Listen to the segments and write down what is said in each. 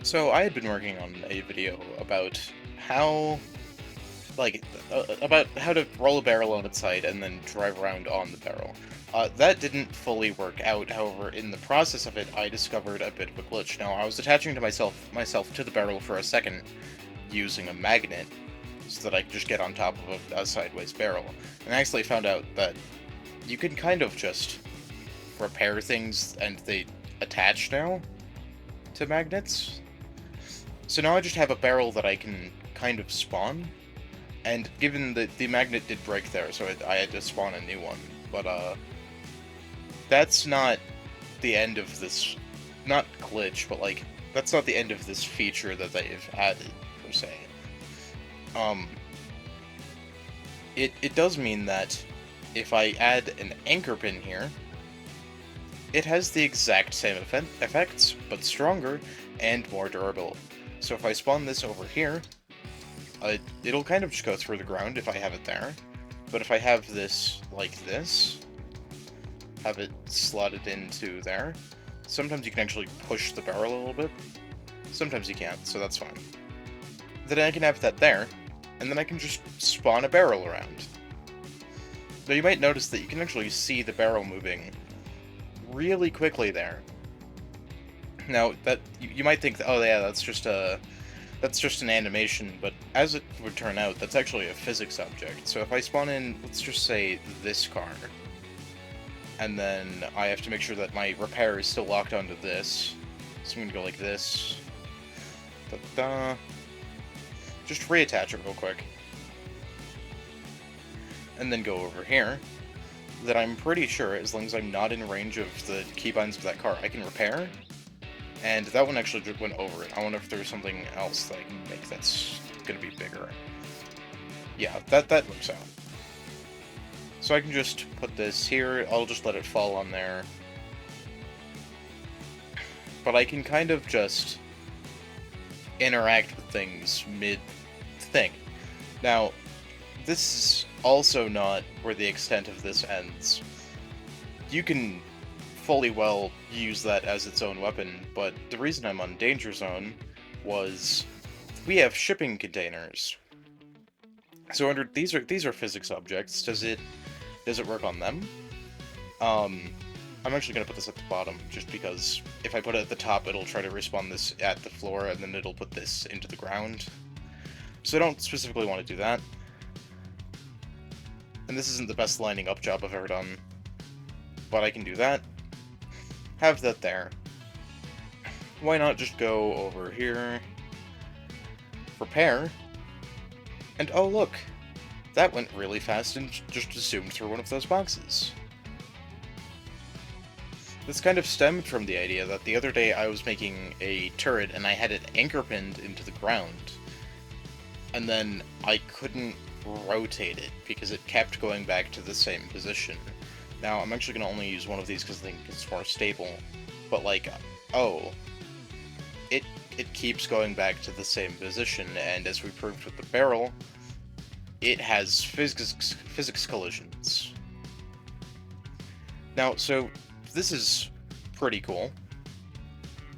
So I had been working on a video about how, about how to roll a barrel on its side and then drive around on the barrel. That didn't fully work out. However, in the process of it, I discovered a bit of a glitch. Now, I was attaching to myself to the barrel for a second using a magnet so that I could just get on top of a sideways barrel, and I actually found out that you can kind of just repair things and they attach now to magnets. So now I just have a barrel that I can kind of spawn, and given that the magnet did break there, so I had to spawn a new one. But, that's not the end of this, not glitch, but, like, that's not the end of this feature that they've added, per se. Um, it does mean that if I add an anchor pin here, it has the exact same effects, but stronger and more durable. So if I spawn this over here, it'll kind of just go through the ground if I have it there. But if I have this like this, have it slotted into there, sometimes you can actually push the barrel a little bit. Sometimes you can't, so that's fine. Then I can have that there, and then I can just spawn a barrel around. Now you might notice that you can actually see the barrel moving really quickly there. Now, that you might think that, oh yeah, that's just an animation, but as it would turn out, that's actually a physics object. So if I spawn in, let's just say, this car, and then I have to make sure that my repair is still locked onto this, so I'm gonna go like this. Da-da. Just reattach it real quick. And then go over here, that I'm pretty sure, as long as I'm not in range of the keybinds of that car, I can repair. And that one actually just went over it. I wonder if there's something else that I can make that's gonna be bigger. Yeah, that works out. So I can just put this here, I'll just let it fall on there. But I can kind of just interact with things mid-thing. Now, this is also not where the extent of this ends. You can fully well use that as its own weapon, but the reason I'm on Danger Zone was we have shipping containers. So under these are physics objects. Does it work on them? I'm actually gonna put this at the bottom just because if I put it at the top, it'll try to respawn this at the floor, and then it'll put this into the ground. So I don't specifically want to do that. And this isn't the best lining up job I've ever done, but I can do that. Have that there. Why not just go over here, repair, and oh look, that went really fast and just zoomed through one of those boxes. This kind of stemmed from the idea that the other day I was making a turret and I had it anchor pinned into the ground, and then I couldn't rotate it because it kept going back to the same position. Now, I'm actually going to only use one of these because I think it's more stable, but like, oh, it keeps going back to the same position, and as we proved with the barrel, it has physics collisions. Now, so this is pretty cool.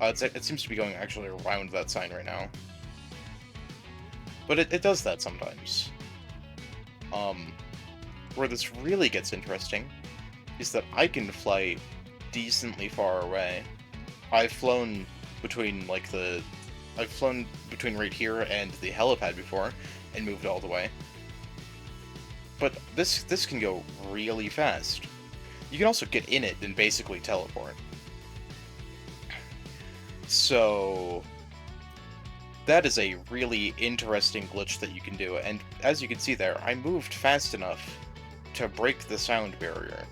It seems to be going actually around that sign right now. But it does that sometimes. Where this really gets interesting is that I can fly decently far away. I've flown between right here and the helipad before, and moved all the way. But this can go really fast. You can also get in it and basically teleport. So that is a really interesting glitch that you can do, and as you can see there, I moved fast enough to break the sound barrier.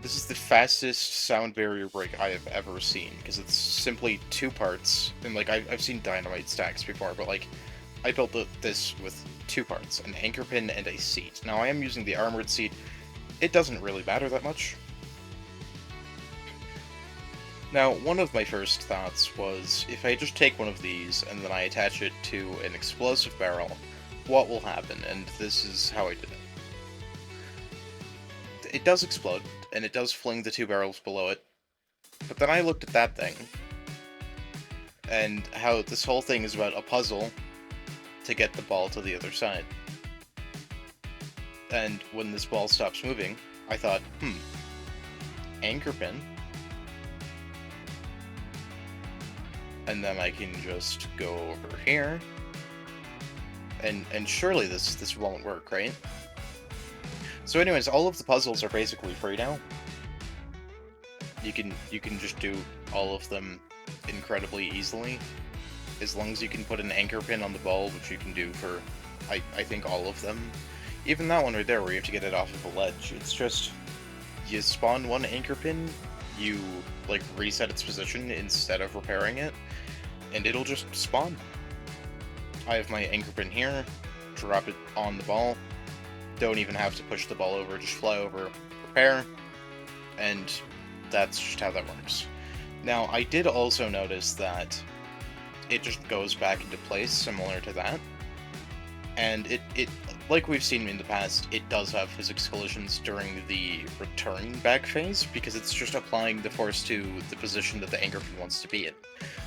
This is the fastest sound barrier break I have ever seen, because it's simply two parts, and like, I've seen dynamite stacks before, but like, I built this with two parts, an anchor pin and a seat. Now I am using the armored seat, it doesn't really matter that much. Now, one of my first thoughts was, if I just take one of these and then I attach it to an explosive barrel, what will happen? And this is how I did it. It does explode, and it does fling the two barrels below it, but then I looked at that thing, and how this whole thing is about a puzzle to get the ball to the other side. And when this ball stops moving, I thought, anchor pin. And then I can just go over here. And surely this won't work, right? So anyways, all of the puzzles are basically free now. You can just do all of them incredibly easily, as long as you can put an anchor pin on the ball, which you can do for, I think, all of them. Even that one right there, where you have to get it off of a ledge, it's just, you spawn one anchor pin, you, like, reset its position instead of repairing it, and it'll just spawn. I have my anchor pin here, drop it on the ball, don't even have to push the ball over, just fly over, repair, and that's just how that works. Now, I did also notice that it just goes back into place, similar to that, and it like we've seen in the past, it does have physics collisions during the return back phase, because it's just applying the force to the position that the anchor pin wants to be in.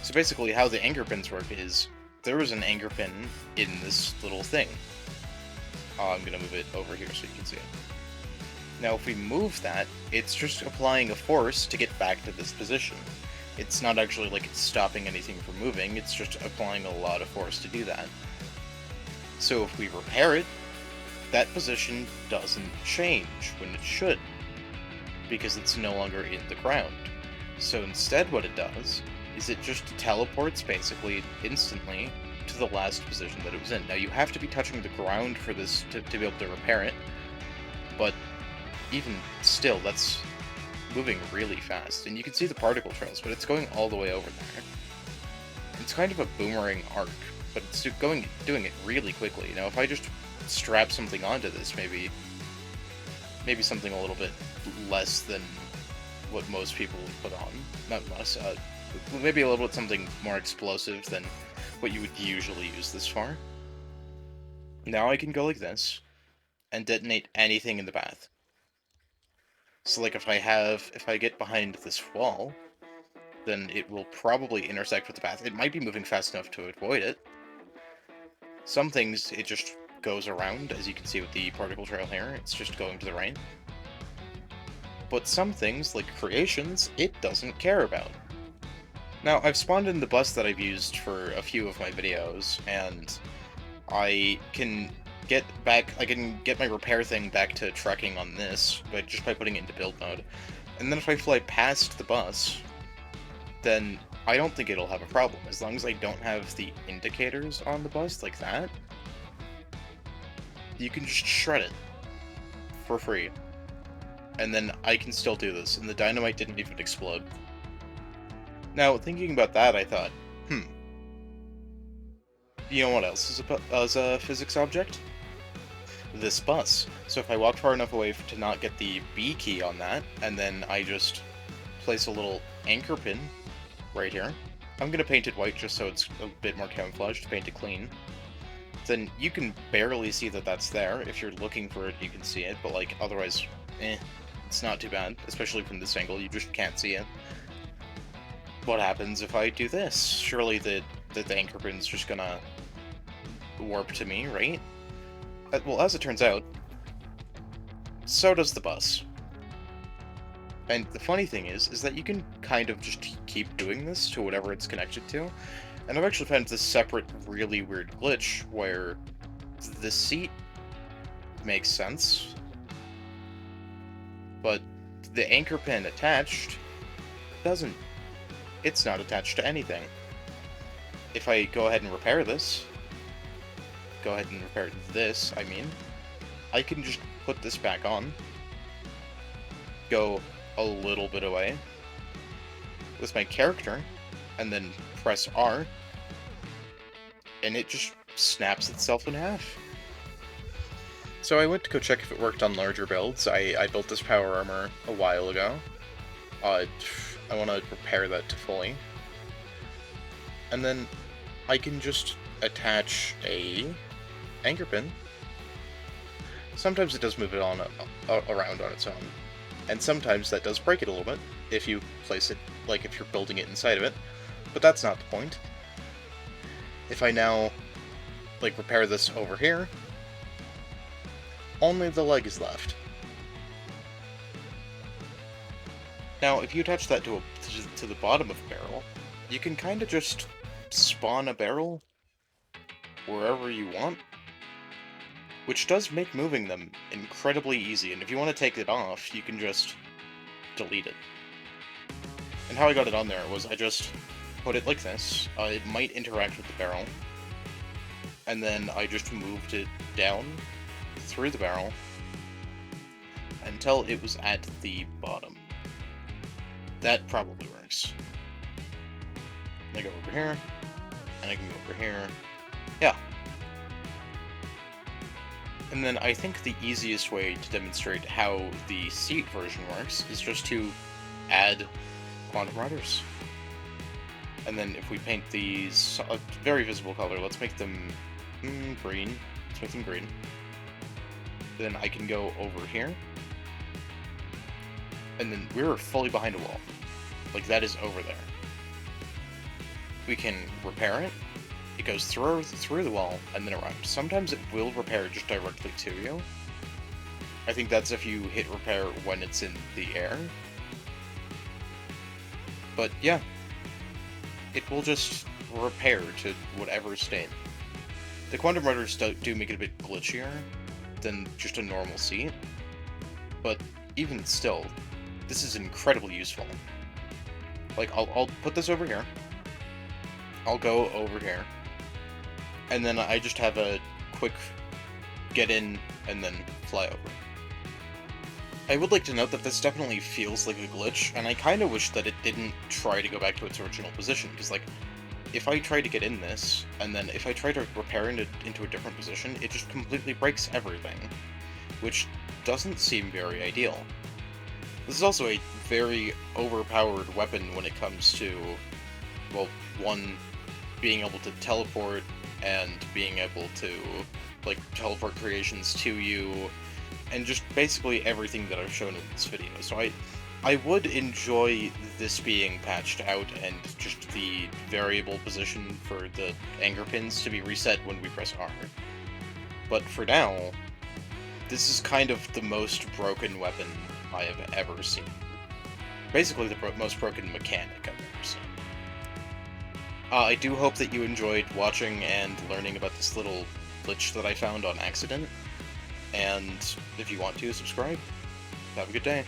So basically, how the anchor pins work is, there is an anchor pin in this little thing. I'm going to move it over here so you can see it. Now, if we move that, it's just applying a force to get back to this position. It's not actually like it's stopping anything from moving, it's just applying a lot of force to do that. So if we repair it, that position doesn't change when it should, because it's no longer in the ground. So instead what it does is it just teleports basically instantly to the last position that it was in. Now you have to be touching the ground for this to be able to repair it, but even still, that's moving really fast. And you can see the particle trails, but it's going all the way over there. It's kind of a boomerang arc, but it's doing it really quickly. Now if I just strap something onto this, maybe something a little bit less than what most people would put on. Not less, maybe a little bit something more explosive than what you would usually use this for. Now I can go like this, and detonate anything in the path. So like if I get behind this wall, then it will probably intersect with the path. It might be moving fast enough to avoid it. Some things, it just goes around, as you can see with the particle trail here, it's just going to the right. But some things, like creations, it doesn't care about. Now, I've spawned in the bus that I've used for a few of my videos, and I can get my repair thing back to trucking on this, but just by putting it into build mode. And then if I fly past the bus, then I don't think it'll have a problem, as long as I don't have the indicators on the bus like that. You can just shred it for free, and then I can still do this, and the dynamite didn't even explode. Now, thinking about that, I thought, you know what else is a physics object? This bus. So if I walk far enough away to not get the B key on that, and then I just place a little anchor pin right here. I'm going to paint it white just so it's a bit more camouflaged to paint it clean. Then you can barely see that that's there. If you're looking for it, you can see it, but like otherwise, it's not too bad, especially from this angle, you just can't see it. What happens if I do this? Surely the anchor pin's just gonna warp to me, right? Well, as it turns out, so does the bus. And the funny thing is that you can kind of just keep doing this to whatever it's connected to. And I've actually found this separate, really weird glitch where the seat makes sense, but the anchor pin attached doesn't. It's not attached to anything. If I go ahead and repair this, I can just put this back on, go a little bit away with my character, and then press R, and it just snaps itself in half. So I went to go check if it worked on larger builds. I built this power armor a while ago. I want to repair that to fully. And then I can just attach a anchor pin. Sometimes it does move it on around on its own. And sometimes that does break it a little bit if you place it, like if you're building it inside of it. But that's not the point. if I now, like, repair this over here, only the leg is left. Now, if you attach that to the bottom of the barrel, you can kind of just spawn a barrel wherever you want, which does make moving them incredibly easy, and if you want to take it off, you can just delete it. And how I got it on there was I just put it like this. It might interact with the barrel, and then I just moved it down through the barrel until it was at the bottom. That probably works. I go over here, and I can go over here. Yeah. And then I think the easiest way to demonstrate how the seat version works is just to add quantum riders. And then if we paint these a very visible color, let's make them green. Let's make them green. Then I can go over here. And then we're fully behind a wall. Like, that is over there. We can repair it. It goes through the wall and then around. Sometimes it will repair just directly to you. I think that's if you hit repair when it's in the air. But yeah, it will just repair to whatever state. The quantum riders do make it a bit glitchier than just a normal seat, but even still, this is incredibly useful. Like, I'll put this over here. I'll go over here. And then I just have a quick get in and then fly over. I would like to note that this definitely feels like a glitch, and I kind of wish that it didn't try to go back to its original position, because, like, if I try to get in this, and then if I try to repair it into a different position, it just completely breaks everything, which doesn't seem very ideal. This is also a very overpowered weapon when it comes to, well, one, being able to teleport, and being able to, like, teleport creations to you, and just basically everything that I've shown in this video. So I would enjoy this being patched out, and just the variable position for the anchor pins to be reset when we press R. But for now, this is kind of the most broken weapon I have ever seen. Basically the most broken mechanic I've ever seen. I do hope that you enjoyed watching and learning about this little glitch that I found on accident. And if you want to, subscribe. Have a good day.